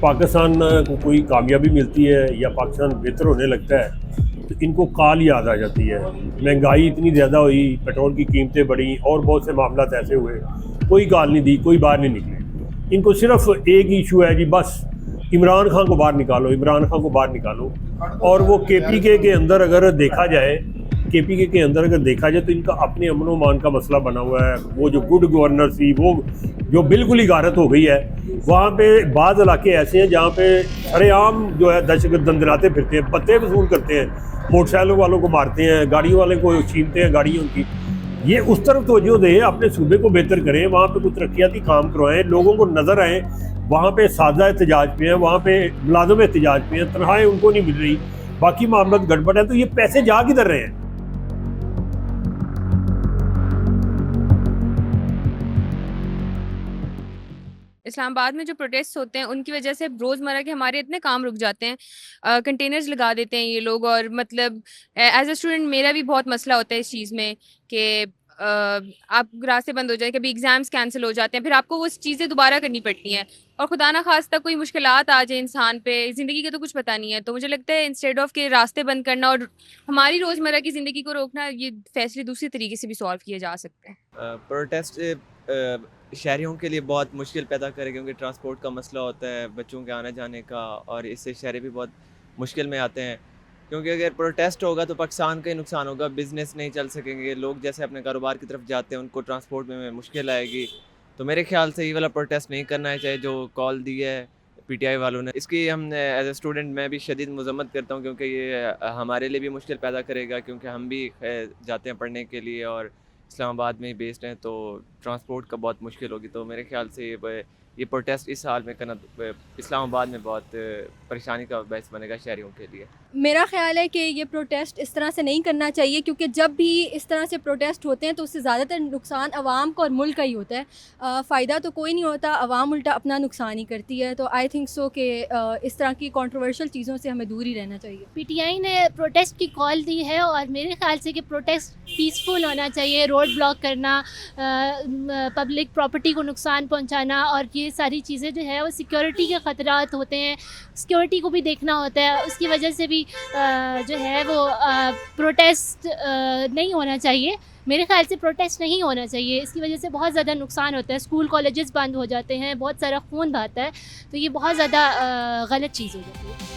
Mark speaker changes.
Speaker 1: पाकिस्तान को कोई कामयाबी मिलती है या पाकिस्तान बेहतर होने लगता है तो इनको काल याद आ जाती है। महंगाई इतनी ज़्यादा हुई, पेट्रोल की कीमतें बढ़ी और बहुत से मामला ऐसे हुए, कोई काल नहीं दी, कोई बाहर नहीं निकले। इनको सिर्फ एक ही इशू है जी, बस इमरान खान को बाहर निकालो, इमरान खान को बाहर निकालो। और वो KPK के अंदर अगर देखा जाए, KPK के अंदर अगर देखा जाए तो इनका अपने अमन व मान का मसला बना हुआ है। वो जो गुड गवर्नर थी वो जो बिल्कुल ही गारत हो गई है। वहाँ पे बाज़ इलाके ऐसे हैं जहाँ पे सरेआम जो है दहशतगर्द दंदनाते फिरते हैं, पत्ते वसूल करते हैं, मोटरसाइकिलों वालों को मारते हैं, गाड़ियों वाले को छीनते हैं गाड़ियों की। ये उस तरफ तवज्जो दें, अपने सूबे को बेहतर करें, वहाँ पे कुछ तरक्याती काम करवाएं, लोगों को नज़र आए वहाँ पे साजा एहतजाज पे हैं, वहाँ पे मुलाजम एहतजाज पे हैं, तनख्वाहें उनको नहीं मिल रही, बाकी मामला गड़बड़ है। तो ये पैसे जा किधर रहे हैं?
Speaker 2: इस्लामाबाद में जो प्रोटेस्ट होते हैं उनकी वजह से रोज़मर्रा के हमारे इतने काम रुक जाते हैं। कंटेनर्स लगा देते हैं ये लोग, और मतलब एज अ स्टूडेंट मेरा भी बहुत मसला होता है इस चीज़ में कि आप रास्ते बंद हो जाए, कभी एग्ज़ाम्स कैंसिल हो जाते हैं, फिर आपको वो चीज़ें दोबारा करनी पड़ती हैं, और खुदा ना खास्ता कोई मुश्किलात आ जाए इंसान पे, ज़िंदगी का तो कुछ पता नहीं है। तो मुझे लगता है इंस्टेड ऑफ के रास्ते बंद करना और हमारी रोज़मर्रा की ज़िंदगी को रोकना, ये फैसले दूसरे तरीके से भी सॉल्व किए जा सकते हैं।
Speaker 3: प्रोटेस्ट शहरियों के लिए बहुत मुश्किल पैदा करे, क्योंकि ट्रांसपोर्ट का मसला होता है, बच्चों के आने जाने का, और इससे शहरी भी बहुत मुश्किल में आते हैं। क्योंकि अगर प्रोटेस्ट होगा तो पाकिस्तान का ही नुकसान होगा, बिज़नेस नहीं चल सकेंगे, लोग जैसे अपने कारोबार की तरफ जाते हैं उनको ट्रांसपोर्ट में मुश्किल आएगी। तो मेरे ख्याल से ये वाला प्रोटेस्ट नहीं करना है, चाहे जो कॉल दी है PTI वालों ने। इसकी हम एज ए स्टूडेंट मैं भी शदीद मज़म्मत करता हूँ, क्योंकि ये हमारे लिए भी मुश्किल पैदा करेगा, क्योंकि हम भी जाते हैं पढ़ने के लिए और इस्लामाबाद में ही बेस्ड हैं, तो ट्रांसपोर्ट का बहुत मुश्किल होगी। तो मेरे ख्याल से ये प्रोटेस्ट इस हाल में करना इस्लामाबाद में बहुत परेशानी का बायस बनेगा शहरियों के लिए।
Speaker 4: मेरा ख़्याल है कि ये प्रोटेस्ट इस तरह से नहीं करना चाहिए, क्योंकि जब भी इस तरह से प्रोटेस्ट होते हैं तो उससे ज़्यादातर नुकसान आवाम को और मुल्क का ही होता है। फ़ायदा तो कोई नहीं होता, आवाम उल्टा अपना नुकसान ही करती है। तो आई थिंक सो कि इस तरह की कंट्रोवर्शियल चीज़ों से हमें दूर ही रहना चाहिए।
Speaker 5: PTI ने प्रोटेस्ट की कॉल दी है, और मेरे ख्याल से कि प्रोटेस्ट पीसफुल होना चाहिए। रोड ब्लॉक करना, पब्लिक प्रॉपर्टी को नुकसान पहुंचाना, और ये सारी चीज़ें जो है वो सिक्योरिटी के ख़तरात होते हैं, सिक्योरिटी को भी देखना होता है। उसकी वजह से भी जो है वो प्रोटेस्ट नहीं होना चाहिए। मेरे ख्याल से प्रोटेस्ट नहीं होना चाहिए, इसकी वजह से बहुत ज़्यादा नुकसान होता है, स्कूल कॉलेजेस बंद हो जाते हैं, बहुत सारा खून बहता है, तो ये बहुत ज़्यादा गलत चीज़ हो जाती है।